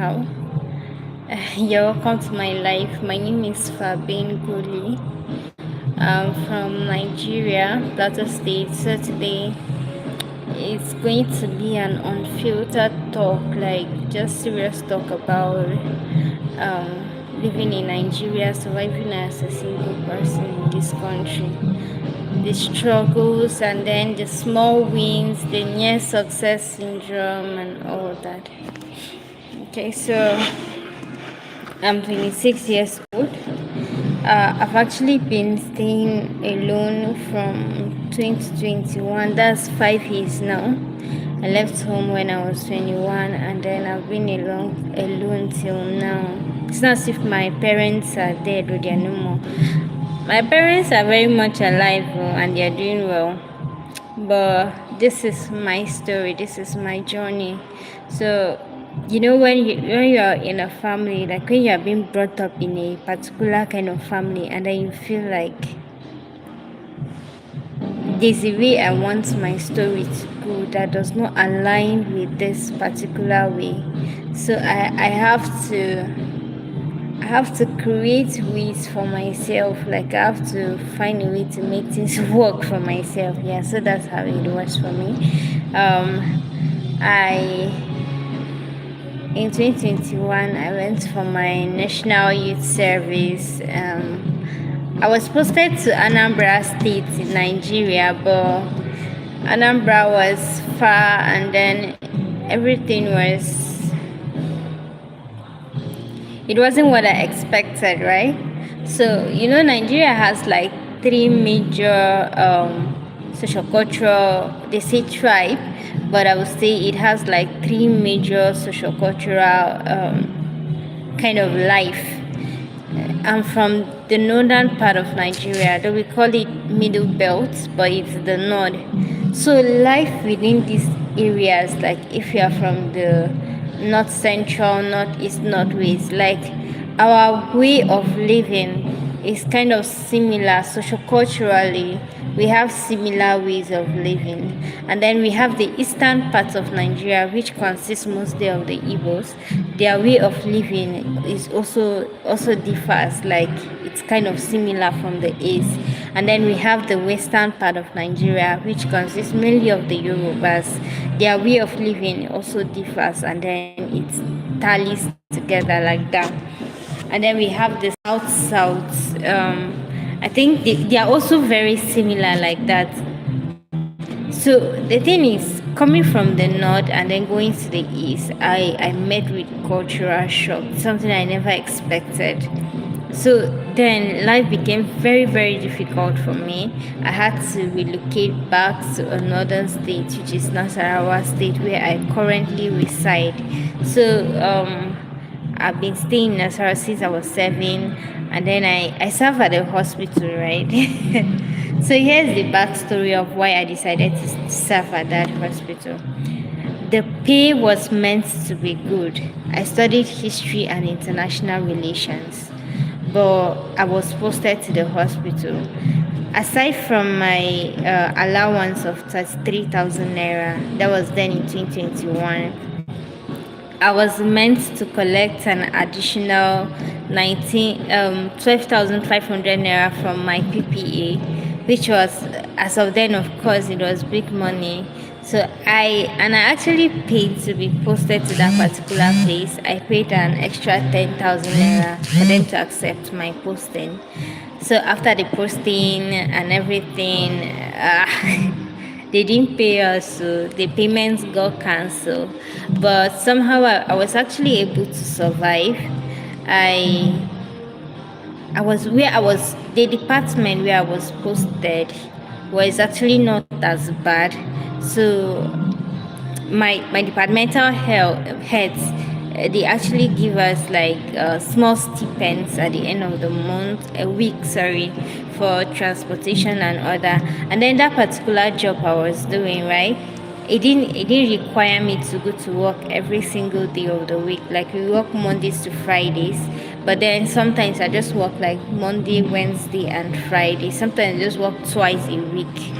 somehow. You're welcome to my life. My name is Fabyen from Nigeria, Plateau State. So today it's going to be an unfiltered talk, like just serious talk about living in Nigeria, surviving as a single person in this country, the struggles, and then the small wins, the near success syndrome, and all that. Okay, so I'm 26 years old. I've actually been staying alone from 2021. That's 5 years now. I left home when I was 21, and then I've been alone till now. It's not as if my parents are dead or they're no more. My parents are very much alive and they're doing well. But this is my story. This is my journey. So when you are in a family, like when you are being brought up in a particular kind of family, and then you feel like there's a way I want my story to go that does not align with this particular way. So I have to create ways for myself. Like I have to find a way to make things work for myself. Yeah, so that's how it was for me. I In 2021, I went for my National Youth Service. I was posted to Anambra State in Nigeria, but Anambra was far, and then everything it wasn't what I expected, right? So, Nigeria has like three major sociocultural, they say tribe, but I would say it has like three major sociocultural kind of life. I'm from the northern part of Nigeria, though we call it Middle Belt, but it's the north. So life within these areas, like if you are from the north central, northeast, northwest, like our way of living is kind of similar socioculturally. We have similar ways of living, and then we have the eastern part of Nigeria, which consists mostly of the Igbos. Their way of living is also differs, like it's kind of similar from the east. And then we have the western part of Nigeria, which consists mainly of the Yorubas. Their way of living also differs, and then it tallies together like that. And then we have the south. I think they are also very similar like that. So the thing is, coming from the north and then going to the east, I met with cultural shock, something I never expected. So then life became very, very difficult for me. I had to relocate back to another state, which is Nasarawa State, where I currently reside. So I've been staying in Nasarawa since I was 7, and then I serve at the hospital, right? So here's the backstory of why I decided to serve at that hospital. The pay was meant to be good. I studied history and international relations, but I was posted to the hospital. Aside from my allowance of 33,000 naira, that was then in 2021, I was meant to collect an additional 12,500 naira from my PPA, which was, as of then, of course, it was big money. So I actually paid to be posted to that particular place. I paid an extra 10,000 naira for them to accept my posting. So after the posting and everything, they didn't pay us, so the payments got cancelled. But somehow I was actually able to survive. I was where I was, the department where I was posted was actually not as bad. So my departmental heads, they actually give us like small stipends at the end of the month, a week, sorry, for transportation and other. And then that particular job I was doing, right, it didn't require me to go to work every single day of the week. Like we work Mondays to Fridays, but then sometimes I just work like Monday, Wednesday, and Friday. Sometimes I just work twice a week.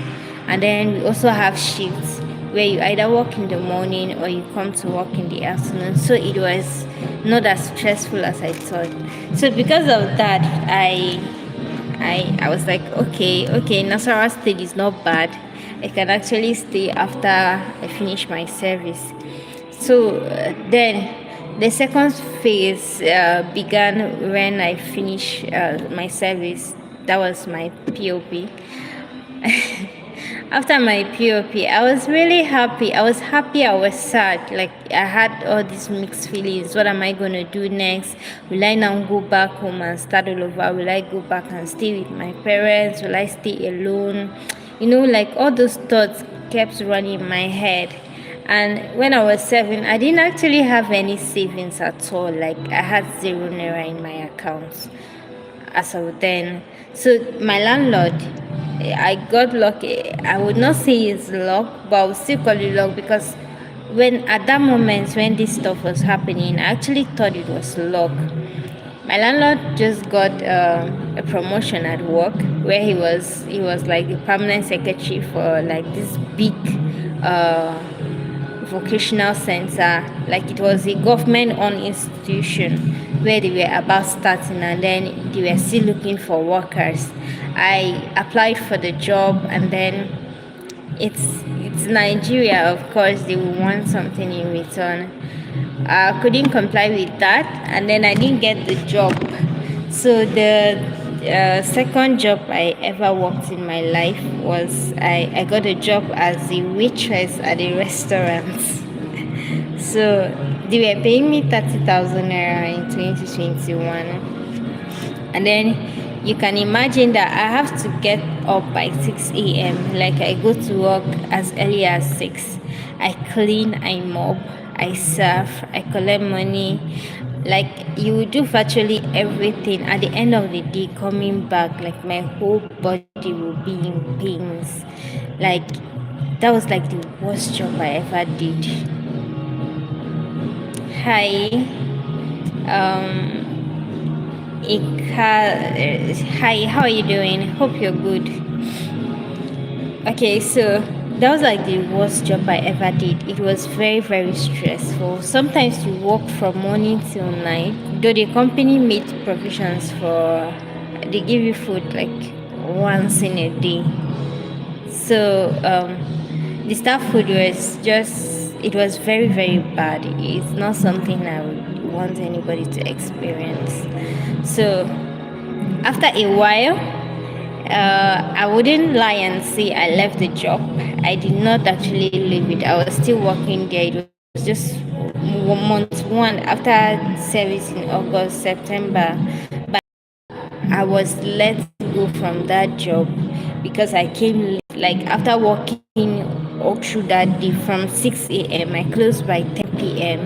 And then we also have shifts where you either work in the morning or you come to work in the afternoon. So not as stressful as I thought. So because of that, I was like, okay, Nasarawa State is not bad. I can actually stay after I finish my service. So then the second phase began when I finished my service. That was my POP. After my POP, I was really happy. I was happy, I was sad. Like, I had all these mixed feelings. What am I going to do next? Will I now go back home and start all over? Will I go back and stay with my parents? Will I stay alone? Like all those thoughts kept running in my head. And when I was 7, I didn't actually have any savings at all. Like, I had 0 naira in my accounts as of then. So my landlord, I got lucky. I would not say it's luck, but I would still call it luck, because when at that moment when this stuff was happening, I actually thought it was luck. My landlord just got a promotion at work, where he was like the permanent secretary for like this big uh, vocational center. Like, it was a government-owned institution where they were about starting, and then they were still looking for workers. I applied for the job, and then it's Nigeria, of course. They will want something in return. I couldn't comply with that, and then I didn't get the job. So the second job I ever worked in my life was I got a job as a waitress at a restaurant. So they were paying me 30,000 naira in 2021. And then you can imagine that I have to get up by 6 a.m. Like, I go to work as early as 6. I clean, I mop, I serve, I collect money. Like, you will do virtually everything. At the end of the day, coming back, like, my whole body will be in pains. Like, that was like the worst job I ever did. Hi. Hi, how are you doing? Hope you're good. Okay, so that was like the worst job I ever did. It was very, very stressful. Sometimes you work from morning till night. Though the company made provisions for, they give you food like once in a day. So the staff food was just, it was very, very bad. It's not something I would want anybody to experience. So after a while, I wouldn't lie and say I left the job. I did not actually leave it. I was still working there. It was just month one after service in August, September. But I was let go from that job because I came late. Like, after working all through that day from 6 a.m., I closed by 10 p.m.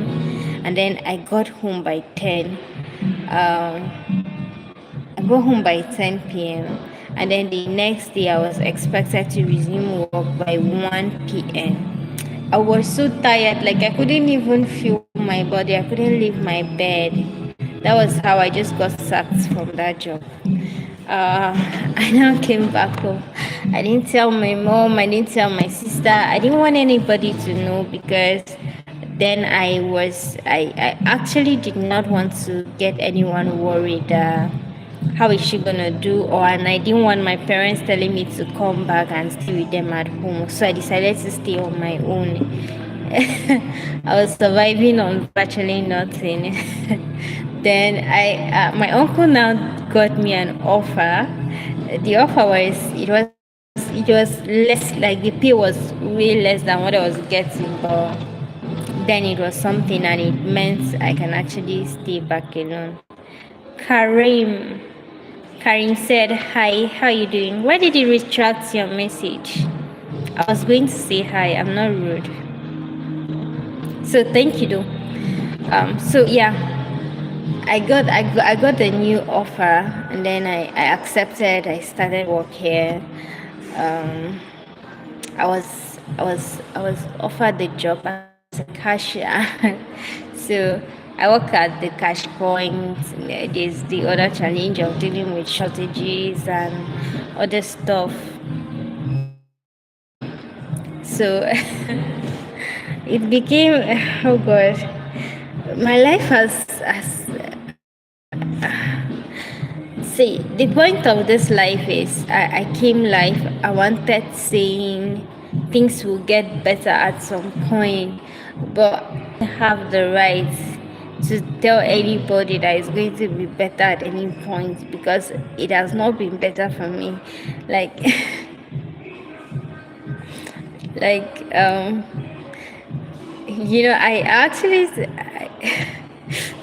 and then I got home by 10. I got home by 10 p.m. and then the next day I was expected to resume work by 1 p.m. I was so tired, like I couldn't even feel my body, I couldn't leave my bed. That was how I just got sacked from that job. I now came back home. I didn't tell my mom, I didn't tell my sister, I didn't want anybody to know, because then I actually did not want to get anyone worried. How is she gonna do? And I didn't want my parents telling me to come back and stay with them at home, so I decided to stay on my own. I was surviving on virtually nothing. Then my uncle now got me an offer. The offer was, it was less, like the pay was way less than what I was getting, but then it was something, and it meant I can actually stay back alone. Karim. Karim said, "Hi, how are you doing? Why did you retract your message?" I was going to say hi, I'm not rude. So thank you though. So yeah, I got the new offer, and then I accepted. I started work here. Um, I was offered the job as a cashier. So I work at the cash point. There's the other challenge of dealing with shortages and other stuff. So it became, oh god, my life has see, the point of this life is I came life, I wanted saying things will get better at some point, but I have the right to tell anybody that it's going to be better at any point because it has not been better for me. Like, like, I actually,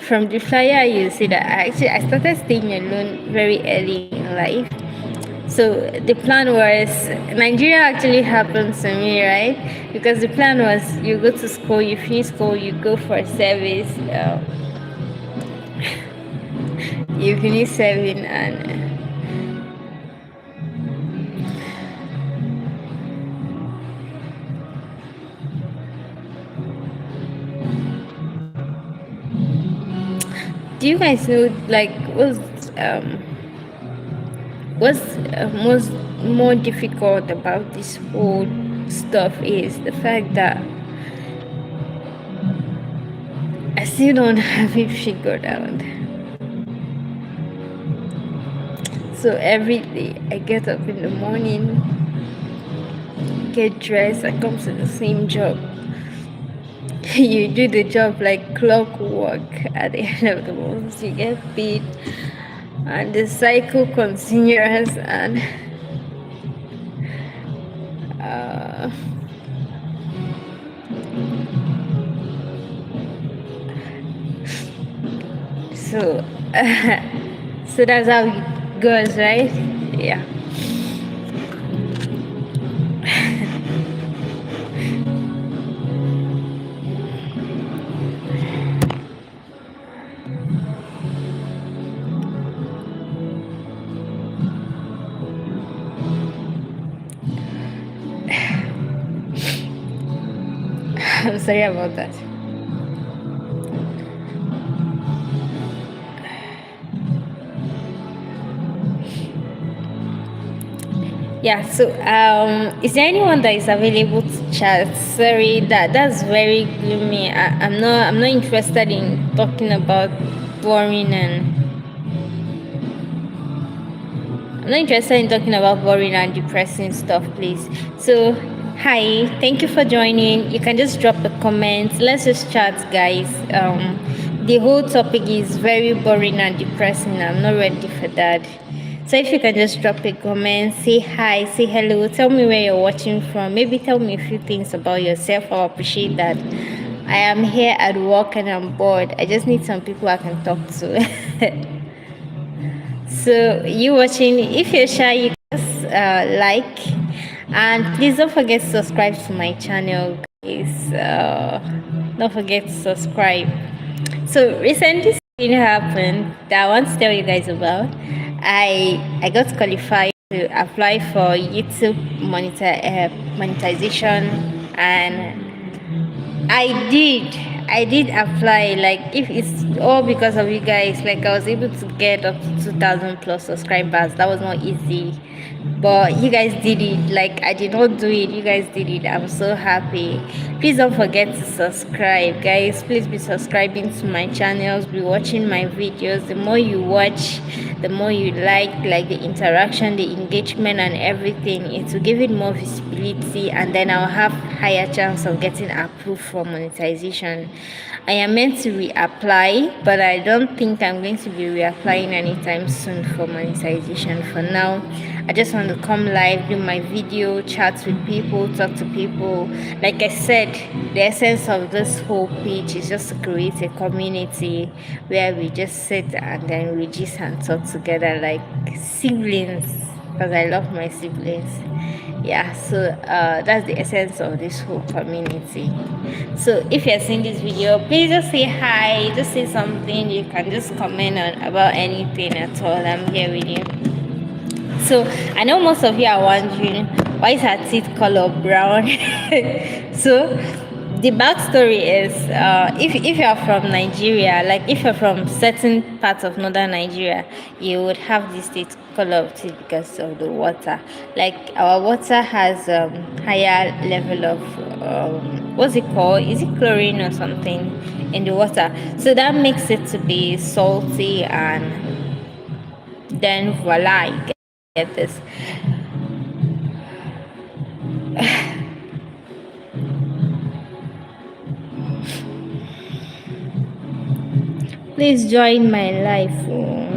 from the flyer you see that I started staying alone very early in life. So the plan was Nigeria actually happened to me, right? Because the plan was you go to school, you finish school, you go for service, you finish serving, and do you guys know like um what's most more difficult about this whole stuff is the fact that I still don't have it figured out. So every day I get up in the morning, get dressed, I come to the same job. You do the job like clockwork. At the end of the month, you get paid, and the cycle continues. And uh, so, so that's how it goes, right? Yeah. I'm sorry about that. Yeah, so is there anyone that is available to chat? Sorry, that's very gloomy. I'm not interested in talking about boring and I'm not interested in talking about boring and depressing stuff, please. So, hi, thank you for joining. You can just drop a comment. Let's just chat, guys. The whole topic is very boring and depressing. I'm not ready for that. So, if you can just drop a comment, say hi, say hello, tell me where you're watching from. Maybe tell me a few things about yourself. I'll appreciate that. I am here at work and I'm bored. I just need some people I can talk to. So you watching, if you're shy, you can just like, and please don't forget to subscribe to my channel, guys. Don't forget to subscribe. So recently something happened that I want to tell you guys about. I got qualified to apply for YouTube monetization, and I did apply. Like, if it's all because of you guys, like, I was able to get up to 2,000 plus subscribers. That was not easy, but you guys did it. Like, I did not do it. You guys did it. I'm so happy. Please don't forget to subscribe, guys. Please be subscribing to my channels. Be watching my videos. The more you watch, the more you like the interaction, the engagement, and everything. It will give it more visibility, and then I'll have higher chance of getting approved for monetization. I am meant to reapply, but I don't think I'm going to be reapplying anytime soon for monetization. For now, I just want to come live, do my video, chat with people, talk to people. Like I said, the essence of this whole page is just to create a community where we just sit and then we just and talk together like siblings, because I love my siblings. Yeah, so that's the essence of this whole community. So if you're seeing this video, please just say hi, just say something. You can just comment on about anything at all. I'm here with you. So I know most of you are wondering, why is her teeth color brown? So The backstory is if you are from Nigeria, like if you're from certain parts of northern Nigeria, you would have this state color of tea because of the water. Like our water has higher level of what's it called? Is it chlorine or something in the water? So that makes it to be salty, and then voila, you get this. Please join my life. Oh.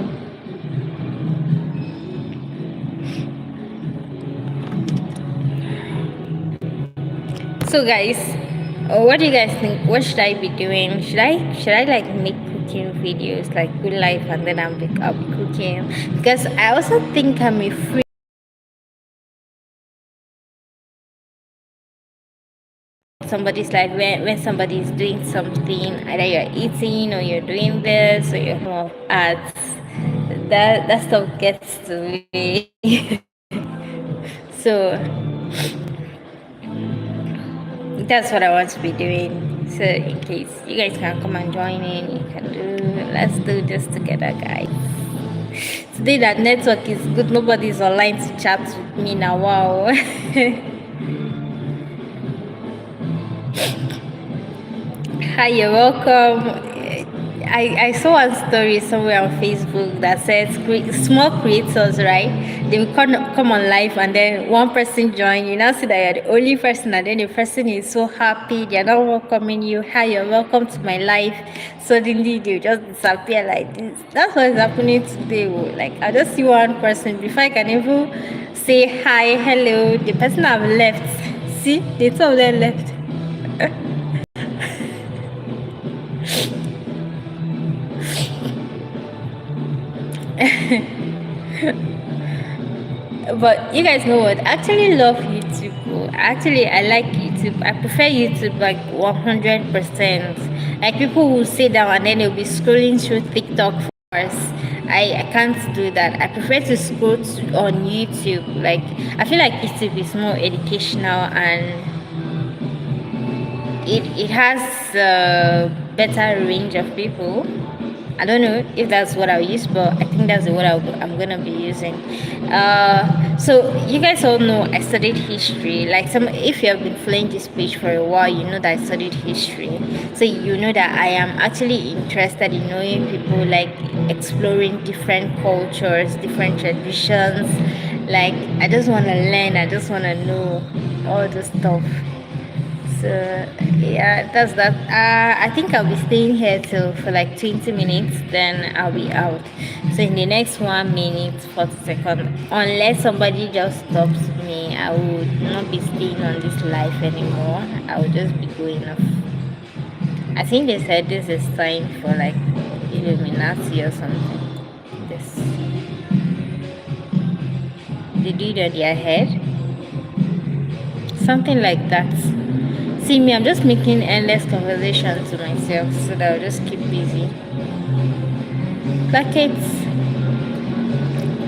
So guys, what do you guys think? What should I be doing? Should I like make cooking videos like good life, and then I'll be cooking? Because I also think I'm a free somebody's life when somebody is doing something, either you're eating or you're doing this or you're more arts. That stuff gets to me. So that's what I want to be doing. So in case you guys can come and join in, you can do. Let's do this together, guys. Today that network is good. Nobody's online to chat with me now. Wow. Hi, you're welcome. I saw one story somewhere on Facebook that says small creators, right? They will come on live, and then one person join. You now see that you're the only person, and then the person is so happy. They're not welcoming you. Hi, you're welcome to my life. Suddenly they just disappear like this. That's what is happening today. Oh. Like I just see one person before I can even say hi, hello. The person have left. See, the two of them left. But you guys know what? I actually love YouTube. Oh. Actually, I like YouTube. I prefer YouTube like 100%. Like people will sit down and then they'll be scrolling through TikTok first. I can't do that. I prefer to scroll on YouTube. Like I feel like YouTube is more educational, and it has a better range of people. I don't know if that's what I'll use, but I think that's what I'm gonna be using. So you guys all know I studied history. Like some, if you have been following this page for a while, you know that I studied history. So you know that I am actually interested in knowing people, like exploring different cultures, different traditions. Like I just wanna learn. I just wanna know all the stuff. So yeah, that's that. I think I'll be staying here till for like 20 minutes, then I'll be out. So in the next 1 minute 40 seconds, unless somebody just stops me, I would not be staying on this life anymore. I will just be going off. I think they said this is time for like Illuminati or something. This they do it on their head, something like that. See me, I'm just making endless conversations to myself so that I'll just keep busy. Buckets.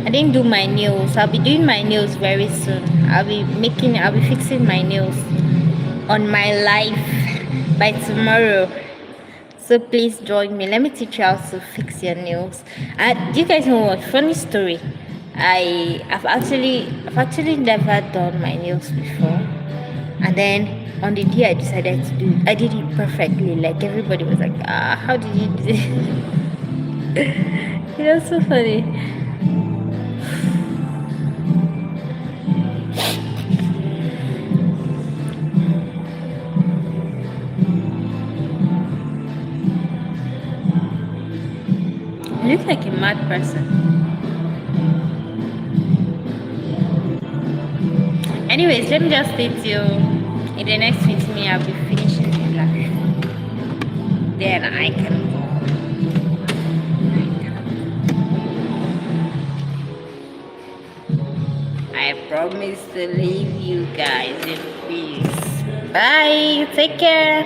I didn't do my nails. I'll be doing my nails very soon. I'll be fixing my nails on my life by tomorrow. So please join me. Let me teach you how to fix your nails. Do you guys know what? Funny story. I've actually never done my nails before. And then on the day I decided to do it, I did it perfectly. Like everybody was like, how did you do it? It was so funny. You look like a mad person. Anyways, let me just stay till in the next 20 minutes I'll be finishing the live. Then I can go. I promise to leave you guys in peace. Bye. Take care.